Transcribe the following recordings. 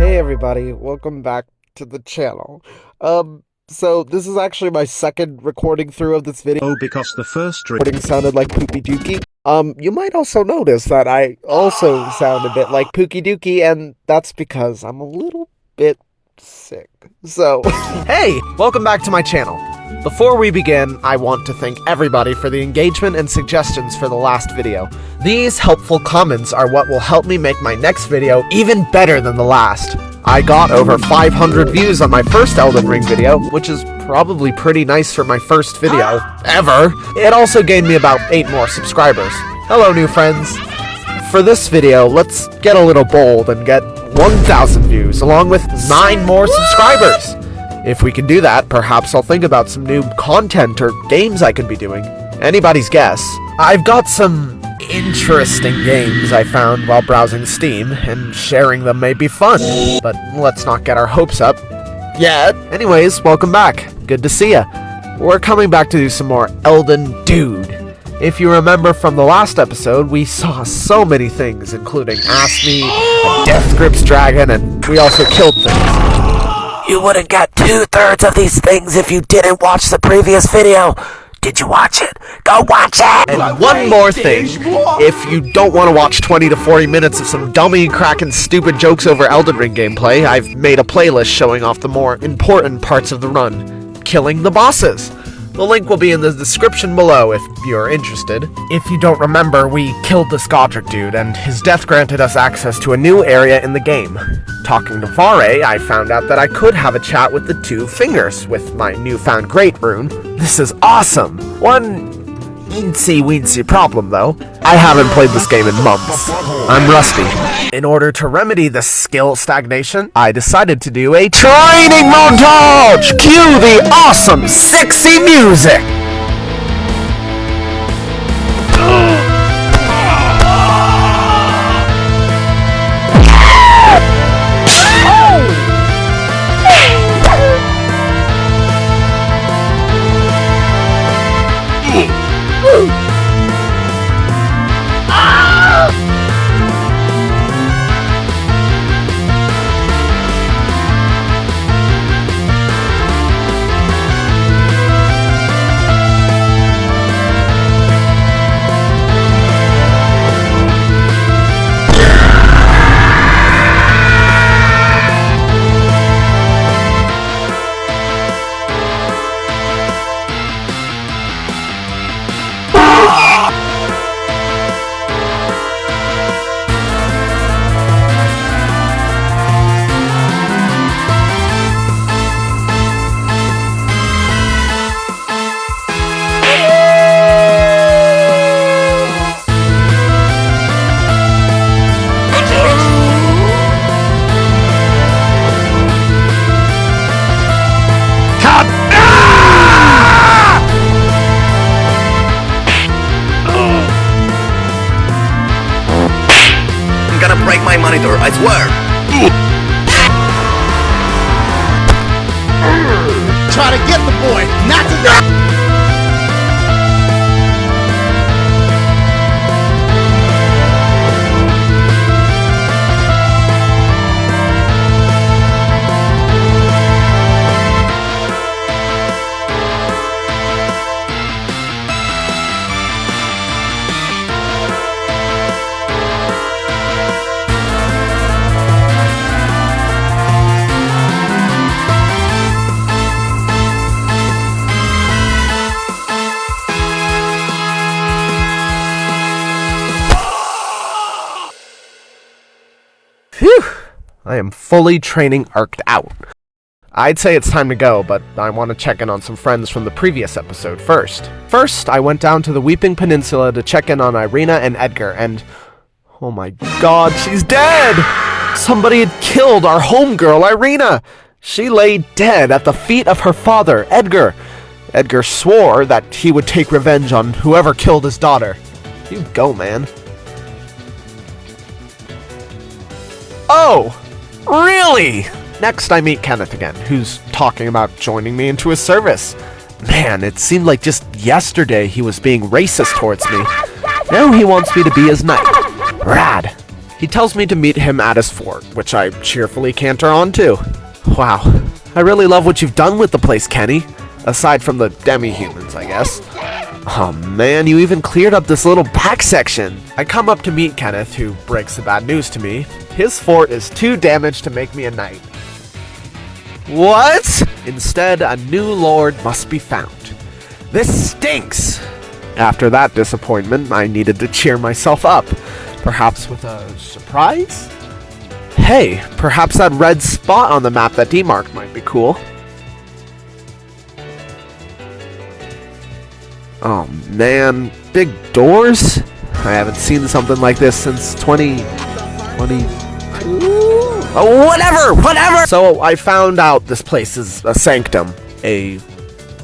Hey everybody, welcome back to the channel. So this is actually my second recording through of this video. Oh, because the first recording sounded like Poopy Dookie. You might also notice that I also sound a bit like Pookie Dookie, and that's because I'm a little bit sick. So, hey, welcome back to my channel. Before we begin, I want to thank everybody for the engagement and suggestions for the last video. These helpful comments are what will help me make my next video even better than the last. I got over 500 views on my first Elden Ring video, which is probably pretty nice for my first video ever. It also gained me about 8 more subscribers. Hello, new friends. For this video, let's get a little bold and get 1,000 views along with 9 more subscribers. If we can do that, perhaps I'll think about some new content or games I could be doing. Anybody's guess. I've got some interesting games I found while browsing Steam, and sharing them may be fun, but let's not get our hopes up yet. Anyways, welcome back. Good to see ya. We're coming back to do some more Elden Dude. If you remember from the last episode, we saw so many things, including Asmi, a Death Grips dragon, and we also killed things. You wouldn't get 2/3 of these things if you didn't watch the previous video. Did you watch it? Go watch it! And one more thing, if you don't want to watch 20 to 40 minutes of some dummy cracking stupid jokes over Elden Ring gameplay, I've made a playlist showing off the more important parts of the run, killing the bosses. The link will be in the description below if you're interested. If you don't remember, we killed this Godric dude, and his death granted us access to a new area in the game. Talking to Vare, I found out that I could have a chat with the 2 fingers with my newfound Great Rune. This is awesome! One eensy-weensy problem, though. I haven't played this game in months. I'm rusty. In order to remedy the skill stagnation, I decided to do a training montage! Cue the awesome, sexy music! Break my monitor, I swear! Try to get the boy, not to die! Phew! I am fully training arced out. I'd say it's time to go, but I want to check in on some friends from the previous episode first. First, I went down to the Weeping Peninsula to check in on Irina and Edgar, and oh my god, she's dead! Somebody had killed our homegirl, Irina! She lay dead at the feet of her father, Edgar. Edgar swore that he would take revenge on whoever killed his daughter. You go, man. Oh! Really? Next, I meet Kenneth again, who's talking about joining me into his service. Man, it seemed like just yesterday he was being racist towards me. Now he wants me to be his knight. Rad. He tells me to meet him at his fort, which I cheerfully canter on to. Wow, I really love what you've done with the place, Kenny. Aside from the demi-humans, I guess. Oh man, you even cleared up this little back section. I come up to meet Kenneth, who breaks the bad news to me. His fort is too damaged to make me a knight. What? Instead, a new lord must be found. This stinks! After that disappointment, I needed to cheer myself up. Perhaps with a surprise? Hey, perhaps that red spot on the map that demarked might be cool. Oh man, big doors? I haven't seen something like this since 2022. Oh, whatever! So I found out this place is a sanctum, a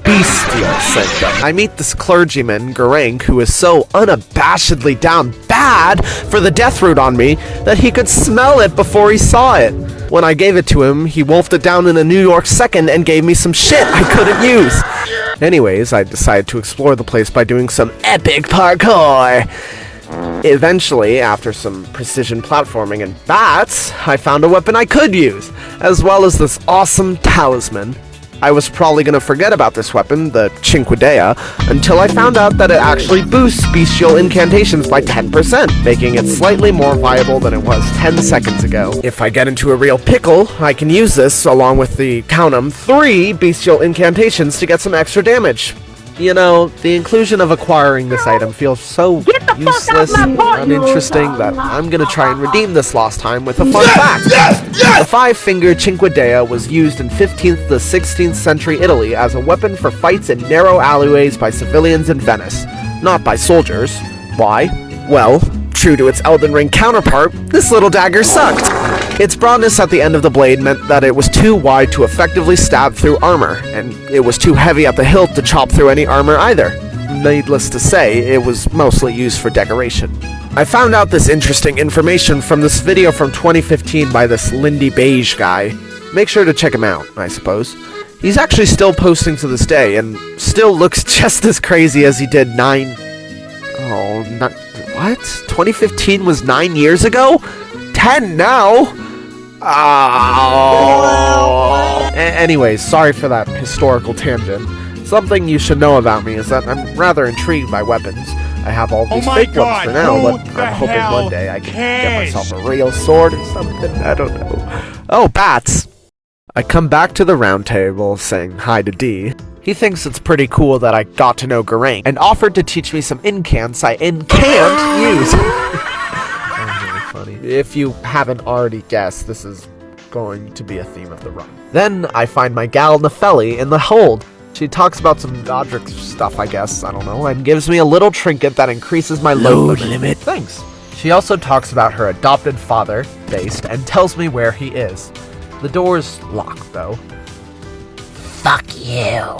bestial sanctum. I meet this clergyman, Garank, who is so unabashedly down bad for the death root on me that he could smell it before he saw it. When I gave it to him, he wolfed it down in a New York second and gave me some shit I couldn't use. Anyways, I decided to explore the place by doing some epic parkour. Eventually, after some precision platforming and bats, I found a weapon I could use, as well as this awesome talisman. I was probably going to forget about this weapon, the Cinquedea, until I found out that it actually boosts bestial incantations by 10%, making it slightly more viable than it was 10 seconds ago. If I get into a real pickle, I can use this, along with the, count 'em, 3 bestial incantations to get some extra damage. You know, the inclusion of acquiring this item feels so useless and uninteresting that I'm gonna try and redeem this lost time with a fun fact. The 5-fingered Cinquedea was used in 15th to 16th century Italy as a weapon for fights in narrow alleyways by civilians in Venice, not by soldiers. Why? Well, true to its Elden Ring counterpart, this little dagger sucked. Its broadness at the end of the blade meant that it was too wide to effectively stab through armor, and it was too heavy at the hilt to chop through any armor either. Needless to say, it was mostly used for decoration. I found out this interesting information from this video from 2015 by this Lindy Beige guy. Make sure to check him out, I suppose. He's actually still posting to this day, and still looks just as crazy as he did what? 2015 was 9 years ago? 10 now? Oh. Anyways, sorry for that historical tangent. Something you should know about me is that I'm rather intrigued by weapons. I have all these fake ones for now, but I'm hoping one day I can get myself a real sword or something. I don't know. Oh, bats! I come back to the round table, saying hi to D. He thinks it's pretty cool that I got to know Garank, and offered to teach me some incants I can't use. Funny. If you haven't already guessed, this is going to be a theme of the run. Then I find my gal Nepheli in the hold. She talks about some Godric stuff, I guess, I don't know, and gives me a little trinket that increases my load limit. Thanks. She also talks about her adopted father, Based, and tells me where he is. The door's locked, though. Fuck you.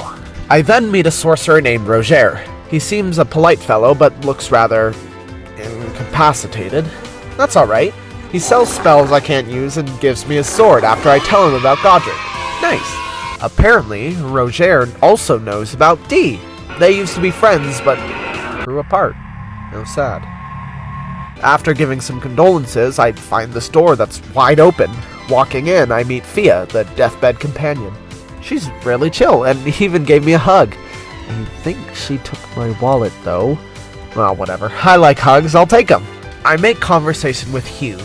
I then meet a sorcerer named Roger. He seems a polite fellow, but looks rather incapacitated. That's alright. He sells spells I can't use and gives me a sword after I tell him about Godric. Nice. Apparently, Roger also knows about D. They used to be friends, but grew apart. No sad. After giving some condolences, I find this door that's wide open. Walking in, I meet Fia, the deathbed companion. She's really chill and even gave me a hug. I think she took my wallet, though. Well, whatever. I like hugs, I'll take them. I make conversation with Hugh.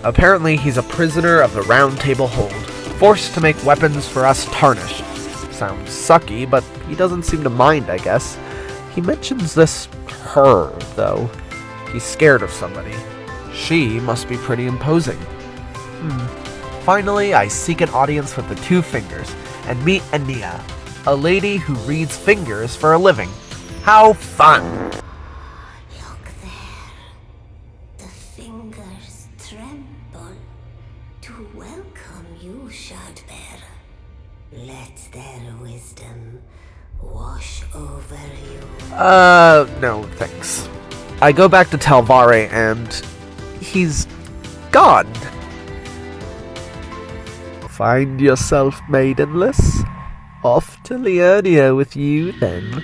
Apparently, he's a prisoner of the Round Table Hold, forced to make weapons for us tarnished. Sounds sucky, but he doesn't seem to mind, I guess. He mentions this her, though. He's scared of somebody. She must be pretty imposing. Finally, I seek an audience with the 2 fingers and meet Ania, a lady who reads fingers for a living. How fun! Look there. The fingers tremble to welcome you, Shardbearer. Let their wisdom wash over you. No thanks. I go back to Talvare and he's gone. Find yourself maidenless? Off to Liurnia with you, then.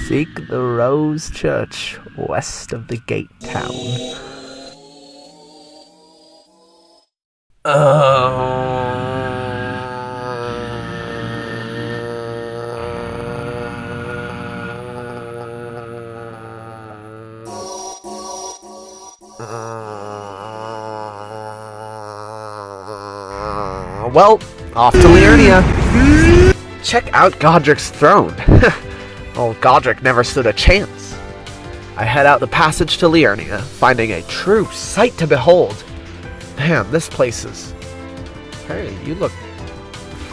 Seek the Rose Church west of the gate town. Well, off to Liurnia. Check out Godric's throne. Oh, Godric never stood a chance. I head out the passage to Liurnia, finding a true sight to behold. Man, this place is... Hey, you look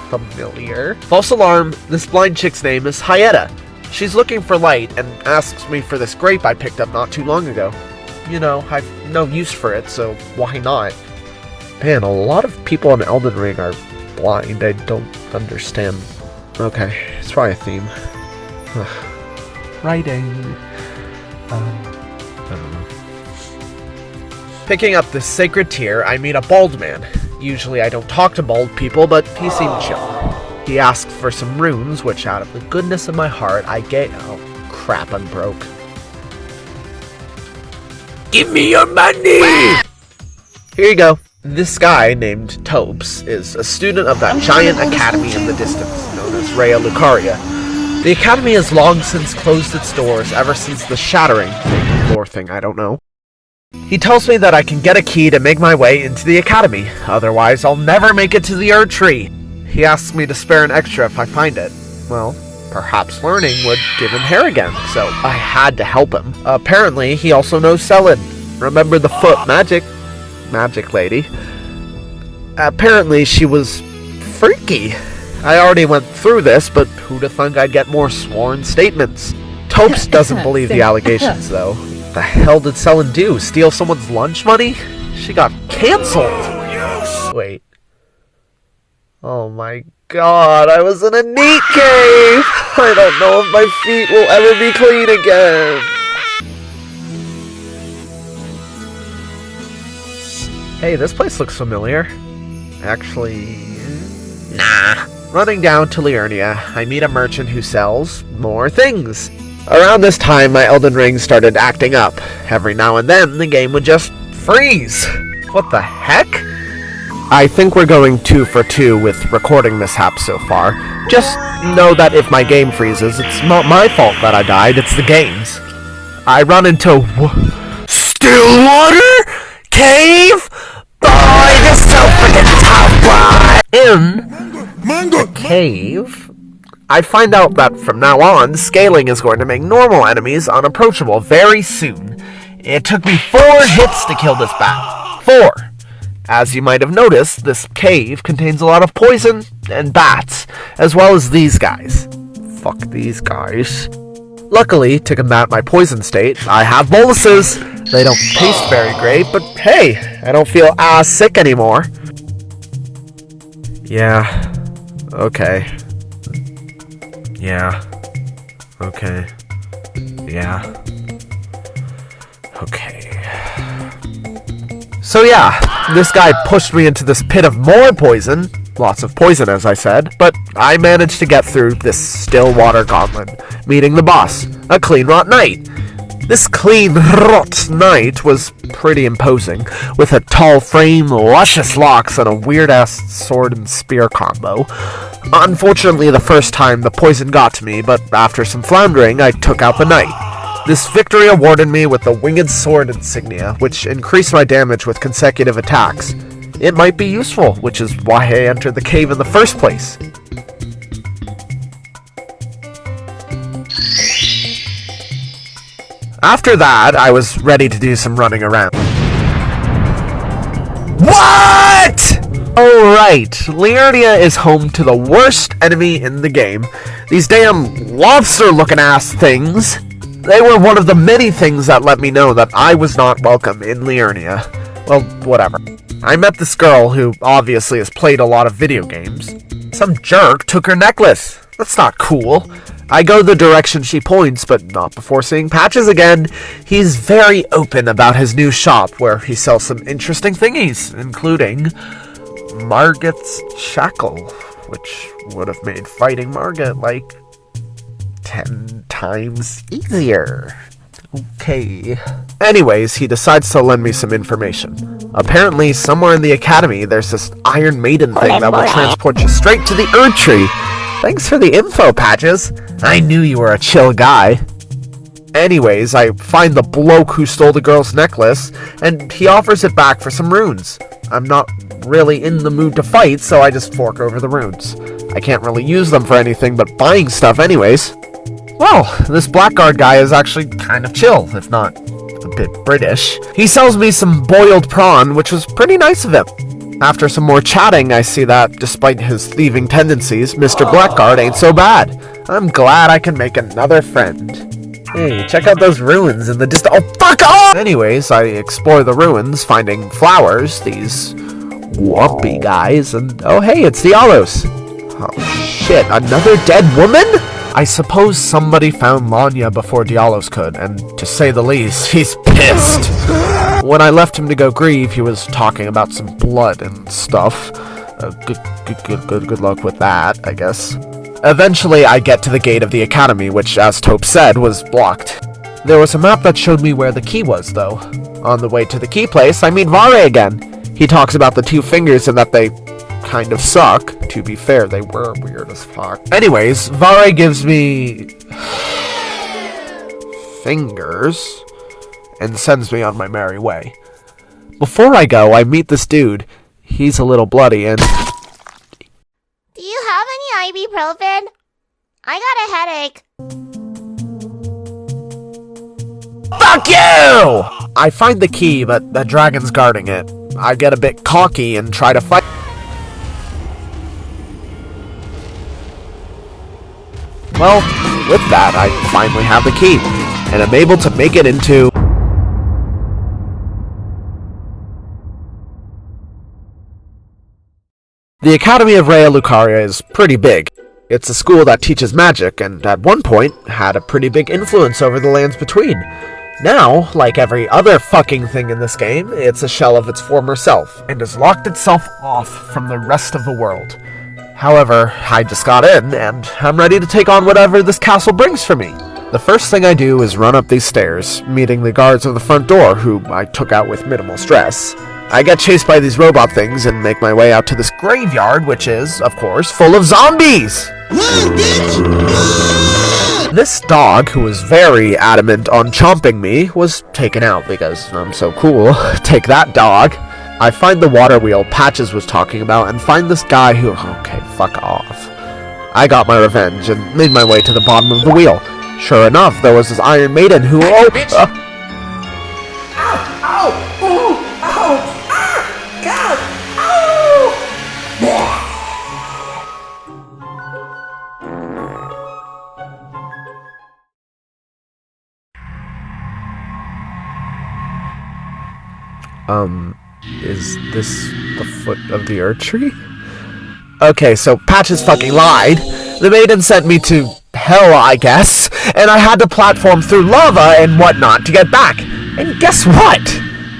familiar. False alarm, this blind chick's name is Hyetta. She's looking for light and asks me for this grape I picked up not too long ago. You know, I've no use for it, so why not? Man, a lot of people in Elden Ring are blind. I don't understand. Okay, it's probably a theme. Writing. I don't know. Picking up this sacred tear, I meet a bald man. Usually I don't talk to bald people, but he seemed chill. He asked for some runes, which out of the goodness of my heart, I gave... Oh, crap, I'm broke. Give me your money! Here you go. This guy, named Topes, is a student of that giant academy in the distance, known as Raya Lucaria. The academy has long since closed its doors ever since the shattering. Lore thing, I don't know. He tells me that I can get a key to make my way into the academy, otherwise I'll never make it to the Erd Tree. He asks me to spare an extra if I find it. Well, perhaps learning would give him hair again, so I had to help him. Apparently, he also knows Selin. Remember the foot magic lady? Apparently, she was freaky. I already went through this, but who'd have thunk I'd get more sworn statements? Topes doesn't believe the allegations, though. The hell did Selin do? Steal someone's lunch money? She got cancelled! Wait. Oh my god, I was in a neat cave! I don't know if my feet will ever be clean again. Hey, this place looks familiar. Actually... nah. Running down to Liurnia, I meet a merchant who sells more things. Around this time, my Elden Ring started acting up. Every now and then, the game would just freeze. What the heck? I think we're going 2 for 2 with recording mishaps so far. Just know that if my game freezes, it's not my fault that I died, it's the game's. I run into... Stillwater? Cave? Boy, this is so freaking tough, boy! In the cave, I find out that from now on, scaling is going to make normal enemies unapproachable very soon. It took me 4 hits to kill this bat. 4. As you might have noticed, this cave contains a lot of poison and bats, as well as these guys. Fuck these guys. Luckily, to combat my poison state, I have boluses. They don't taste very great, but hey, I don't feel as sick anymore. Yeah. Okay. Yeah. Okay. Yeah. Okay. So yeah, this guy pushed me into this pit of more poison. Lots of poison, as I said, but I managed to get through this Stillwater Gauntlet, meeting the boss, a clean rot knight. This clean rot knight was pretty imposing, with a tall frame, luscious locks, and a weird-ass sword and spear combo. Unfortunately, the first time the poison got to me, but after some floundering, I took out the knight. This victory awarded me with the Winged Sword insignia, which increased my damage with consecutive attacks. It might be useful, which is why I entered the cave in the first place. After that, I was ready to do some running around. What?! Alright, Liurnia is home to the worst enemy in the game. These damn lobster-looking ass things. They were one of the many things that let me know that I was not welcome in Liurnia. Well, whatever. I met this girl who obviously has played a lot of video games. Some jerk took her necklace. That's not cool. I go the direction she points, but not before seeing Patches again. He's very open about his new shop, where he sells some interesting thingies, including Margit's Shackle, which would have made fighting Margit like 10 times easier. Okay. Anyways, he decides to lend me some information. Apparently, somewhere in the academy, there's this Iron Maiden thing that will transport you straight to the Erdtree. Thanks for the info, Patches. I knew you were a chill guy. Anyways, I find the bloke who stole the girl's necklace, and he offers it back for some runes. I'm not really in the mood to fight, so I just fork over the runes. I can't really use them for anything but buying stuff anyways. Well, this blackguard guy is actually kind of chill, if not a bit British. He sells me some boiled prawn, which was pretty nice of him. After some more chatting, I see that, despite his thieving tendencies, Mr. Blackguard ain't so bad. I'm glad I can make another friend. Hey, check out those ruins in the distance. Oh, fuck off! Anyways, I explore the ruins, finding flowers, these wumpy guys, and oh hey, it's Dialos. Oh shit, another dead woman? I suppose somebody found Liurnia before Dialos could, and to say the least, he's pissed. When I left him to go grieve, he was talking about some blood and stuff. Good luck with that, I guess. Eventually, I get to the gate of the academy, which, as Taupe said, was blocked. There was a map that showed me where the key was, though. On the way to the key place, I meet Vare again. He talks about the two fingers and that they kind of suck. To be fair, they were weird as fuck. Anyways, Vare gives me fingers and sends me on my merry way. Before I go, I meet this dude. He's a little bloody and... Do you have any ibuprofen? I got a headache. Fuck you! I find the key, but the dragon's guarding it. I get a bit cocky and try to fight. Well, with that, I finally have the key, and I'm able to make it into... The Academy of Raya Lucaria is pretty big. It's a school that teaches magic, and at one point, had a pretty big influence over the lands between. Now, like every other fucking thing in this game, it's a shell of its former self, and has locked itself off from the rest of the world. However, I just got in, and I'm ready to take on whatever this castle brings for me. The first thing I do is run up these stairs, meeting the guards of the front door, who I took out with minimal stress. I get chased by these robot things and make my way out to this graveyard, which is, of course, full of zombies! Run, bitch! This dog, who was very adamant on chomping me, was taken out because I'm so cool. Take that, dog. I find the water wheel Patches was talking about and find this guy who... Okay, fuck off. I got my revenge and made my way to the bottom of the wheel. Sure enough, there was this Iron Maiden who... Oh, is this the foot of the Erdtree? Okay, so Patches fucking lied. The maiden sent me to hell, I guess, and I had to platform through lava and whatnot to get back. And guess what?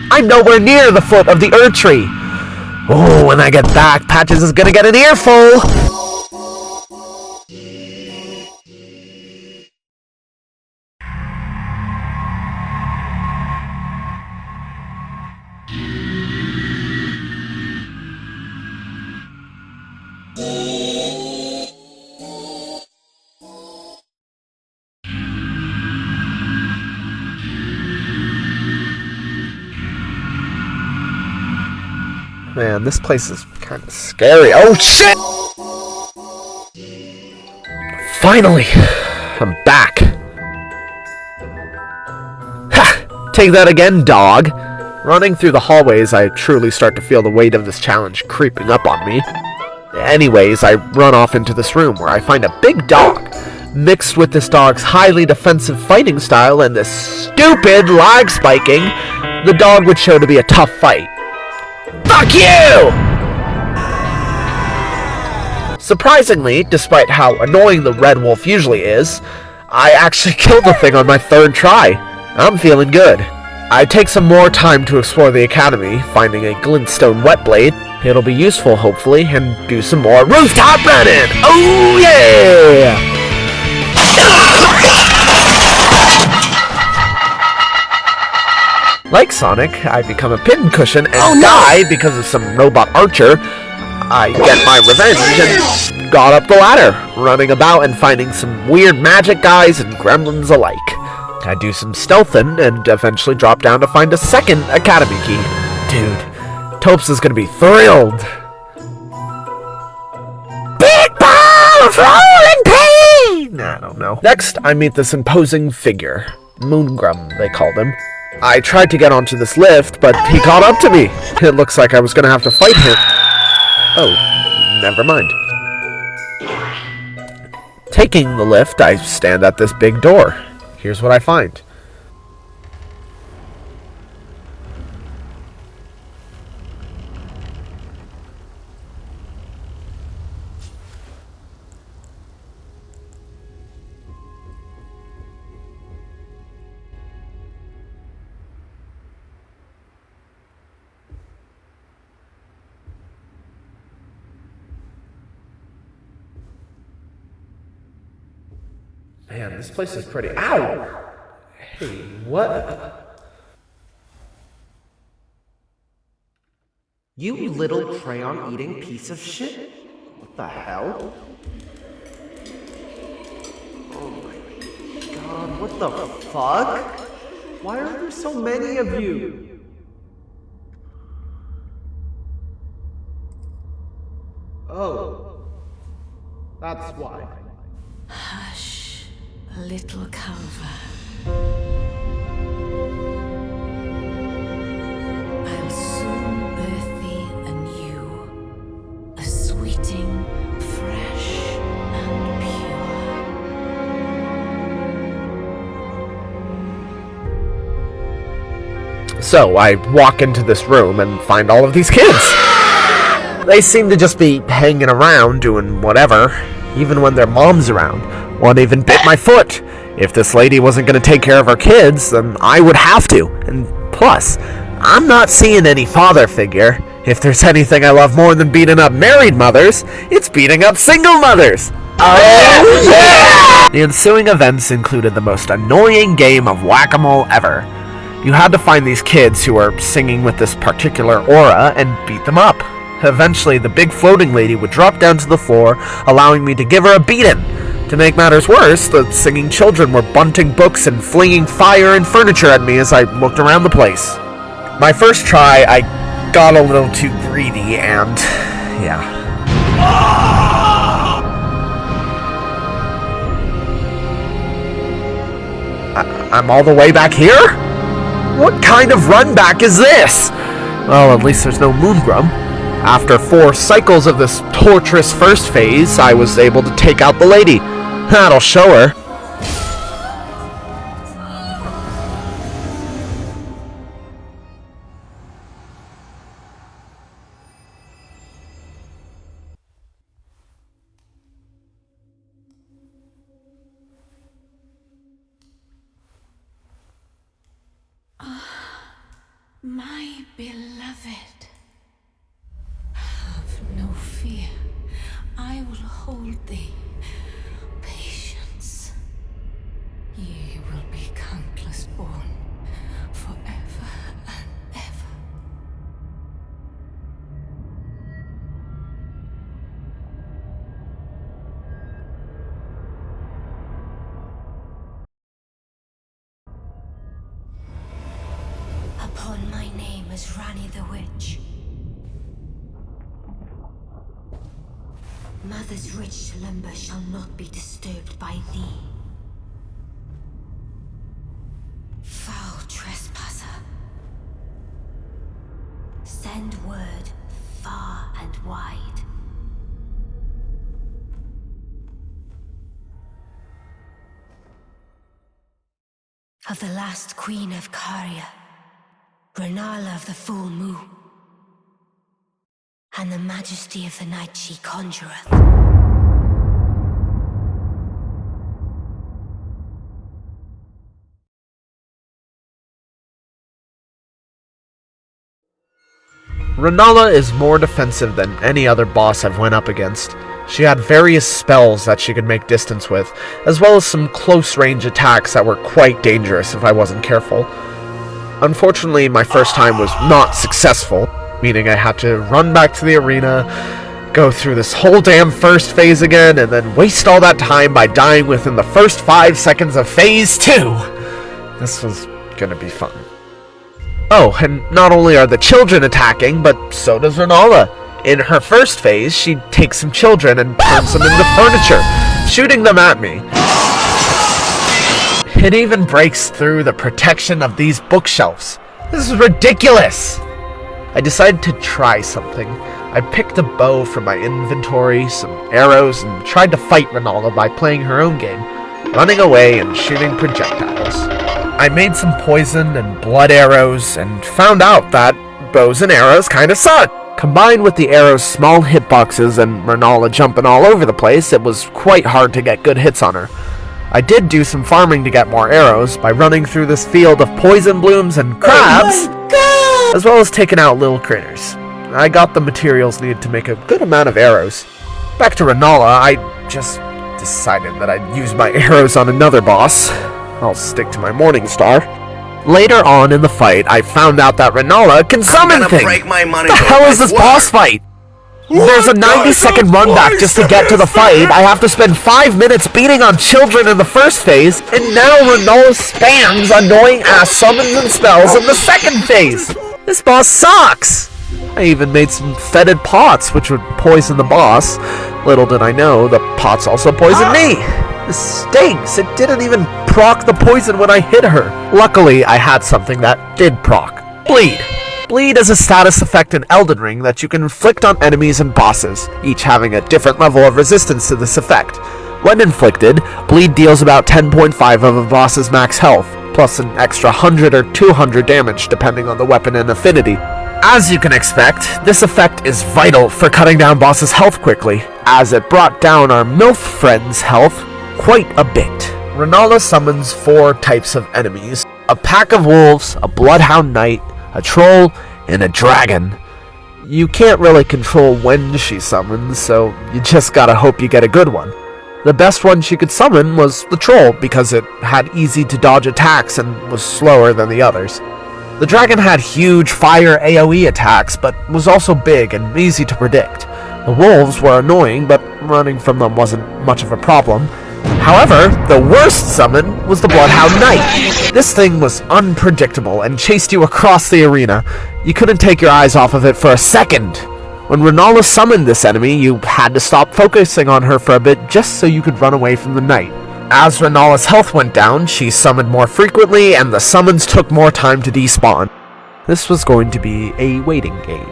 I'm nowhere near the foot of the Erdtree. Oh, when I get back, Patches is gonna get an earful! Man, this place is kind of scary. Oh, shit! Finally! I'm back. Ha! Take that again, dog. Running through the hallways, I truly start to feel the weight of this challenge creeping up on me. Anyways, I run off into this room where I find a big dog. Mixed with this dog's highly defensive fighting style and this stupid lag spiking, the dog would show to be a tough fight. Fuck you! Surprisingly, despite how annoying the red wolf usually is, I actually killed the thing on my third try. I'm feeling good. I take some more time to explore the academy, finding a glintstone wet blade. It'll be useful, hopefully, and do some more rooftop running! Oh yeah! Like Sonic, I become a pincushion and die because of some robot archer. I get my revenge and got up the ladder, running about and finding some weird magic guys and gremlins alike. I do some stealthing and eventually drop down to find a second Academy key. Dude, Topes is gonna be thrilled. Big balls rolling pain! I don't know. Next, I meet this imposing figure. Moongrum, they called him. I tried to get onto this lift, but he caught up to me. It looks like I was gonna have to fight him. Oh, never mind. Taking the lift, I stand at this big door. Here's what I find. Man, this place is pretty... Ow! Hey, what? You little crayon-eating piece of shit? What the hell? Oh my god, what the fuck? Why are there so many of you? Oh. That's why. Hush, little Calva. I'll soon birth thee anew, a sweeting, fresh and pure. So I walk into this room and find all of these kids. They seem to just be hanging around doing whatever, even when their mom's around. One even bit my foot. If this lady wasn't going to take care of her kids, then I would have to. And plus, I'm not seeing any father figure. If there's anything I love more than beating up married mothers, it's beating up single mothers. Oh yeah! The ensuing events included the most annoying game of whack-a-mole ever. You had to find these kids who are singing with this particular aura and beat them up. Eventually, the big floating lady would drop down to the floor, allowing me to give her a beating. To make matters worse, the singing children were bunting books and flinging fire and furniture at me as I looked around the place. My first try, I got a little too greedy and... yeah. I'm all the way back here? What kind of run back is this? Well, at least there's no Moongrum. After 4 cycles of this torturous first phase, I was able to take out the lady. That'll show her. My beloved, have no fear. I will hold thee. Patience. Ye will be countless born, forever and ever. Upon my name as Rani the Witch. Mother's rich slumber shall not be disturbed by thee. Foul trespasser. Send word far and wide. Of the last queen of Caria, Renala of the full moon, and the majesty of the night she conjureth. Renala is more defensive than any other boss I've went up against. She had various spells that she could make distance with, as well as some close-range attacks that were quite dangerous if I wasn't careful. Unfortunately, my first time was not successful, meaning I had to run back to the arena, go through this whole damn first phase again, and then waste all that time by dying within the first 5 seconds of phase 2. This was gonna be fun. Oh, and not only are the children attacking, but so does Rennala. In her first phase, she takes some children and turns them into furniture, shooting them at me. It even breaks through the protection of these bookshelves. This is ridiculous! I decided to try something. I picked a bow from my inventory, some arrows, and tried to fight Rennala by playing her own game, running away and shooting projectiles. I made some poison and blood arrows, and found out that bows and arrows kinda suck. Combined with the arrow's small hitboxes and Rennala jumping all over the place, it was quite hard to get good hits on her. I did do some farming to get more arrows by running through this field of poison blooms and crabs, as well as taking out little critters. I got the materials needed to make a good amount of arrows. Back to Rennala, I just decided that I'd use my arrows on another boss. I'll stick to my Morningstar. Later on in the fight, I found out that Rennala can summon things! What the hell is this boss fight? There's a 90-second run back just to get to the fight. I have to spend 5 minutes beating on children in the first phase, and now Rennala spams annoying-ass summons and spells in the second phase! This boss sucks! I even made some fetid pots, which would poison the boss. Little did I know, the pots also poisoned me! This stinks! It didn't even proc the poison when I hit her. Luckily, I had something that did proc. Bleed. Bleed is a status effect in Elden Ring that you can inflict on enemies and bosses, each having a different level of resistance to this effect. When inflicted, Bleed deals about 10.5 of a boss's max health, plus an extra 100 or 200 damage depending on the weapon and affinity. As you can expect, this effect is vital for cutting down bosses' health quickly, as it brought down our MILF friend's health quite a bit. Rennala summons 4 types of enemies: a pack of wolves, a bloodhound knight, a troll, and a dragon. You can't really control when she summons, so you just gotta hope you get a good one. The best one she could summon was the troll, because it had easy to dodge attacks and was slower than the others. The dragon had huge fire AoE attacks, but was also big and easy to predict. The wolves were annoying, but running from them wasn't much of a problem. However, the worst summon was the Bloodhound Knight. This thing was unpredictable and chased you across the arena. You couldn't take your eyes off of it for a second. When Rennala summoned this enemy, you had to stop focusing on her for a bit just so you could run away from the knight. As Rennala's health went down, she summoned more frequently and the summons took more time to despawn. This was going to be a waiting game.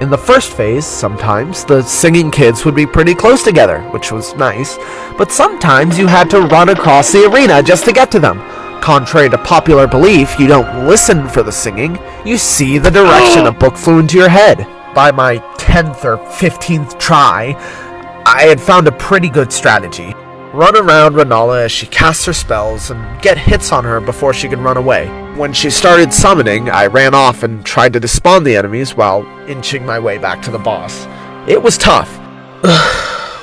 In the first phase, sometimes, the singing kids would be pretty close together, which was nice, but sometimes you had to run across the arena just to get to them. Contrary to popular belief, you don't listen for the singing, you see the direction a book flew into your head. By my 10th or 15th try, I had found a pretty good strategy. Run around Rennala as she casts her spells and get hits on her before she can run away. When she started summoning, I ran off and tried to despawn the enemies while inching my way back to the boss. It was tough.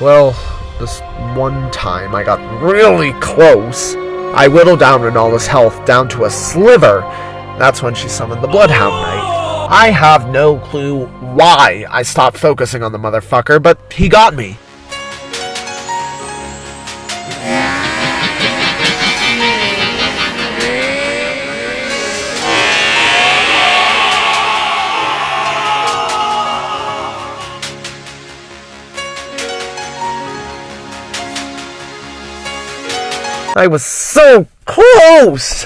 Well, this one time I got really close. I whittled down Rennala's health down to a sliver. That's when she summoned the Bloodhound Knight. I have no clue why I stopped focusing on the motherfucker, but he got me. I was so close!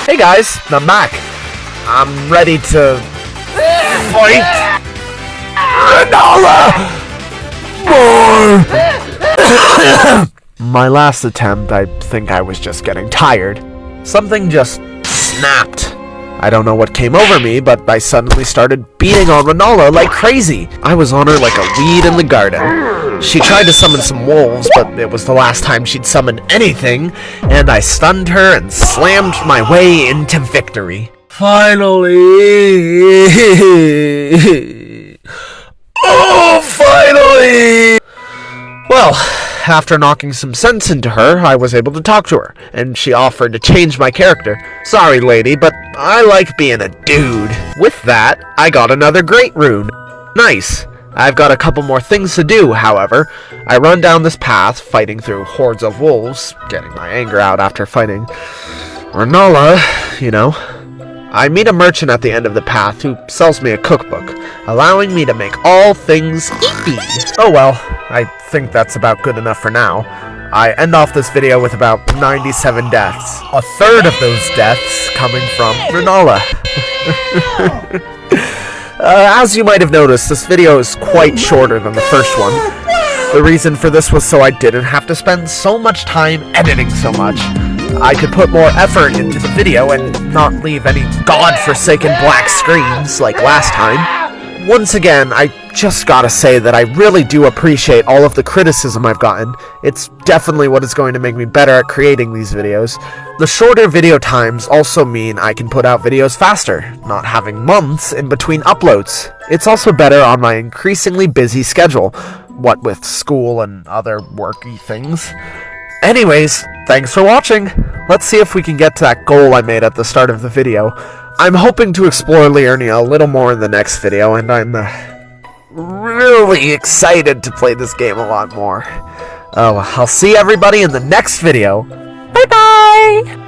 Hey guys, I'm back. I'm ready to fight Rennala! More! My last attempt, I think I was just getting tired. Something just snapped. I don't know what came over me, but I suddenly started beating on Rennala like crazy. I was on her like a weed in the garden. She tried to summon some wolves, but it was the last time she'd summoned anything, and I stunned her and slammed my way into victory. Finally! Oh, finally! Well, after knocking some sense into her, I was able to talk to her, and she offered to change my character. Sorry, lady, but I like being a dude. With that, I got another great rune. Nice. I've got a couple more things to do, however. I run down this path, fighting through hordes of wolves, getting my anger out after fighting Rennala, you know. I meet a merchant at the end of the path who sells me a cookbook, allowing me to make all things eepy. Oh well, I think that's about good enough for now. I end off this video with about 97 deaths. A third of those deaths coming from Rennala. As you might have noticed, this video is quite shorter than the first one. The reason for this was so I didn't have to spend so much time editing so much. I could put more effort into the video and not leave any godforsaken black screens like last time. Once again, I just gotta say that I really do appreciate all of the criticism I've gotten. It's definitely what is going to make me better at creating these videos. The shorter video times also mean I can put out videos faster, not having months in between uploads. It's also better on my increasingly busy schedule, what with school and other worky things. Anyways, thanks for watching. Let's see if we can get to that goal I made at the start of the video. I'm hoping to explore Liurnia a little more in the next video, and I'm really excited to play this game a lot more. Oh, I'll see everybody in the next video. Bye-bye!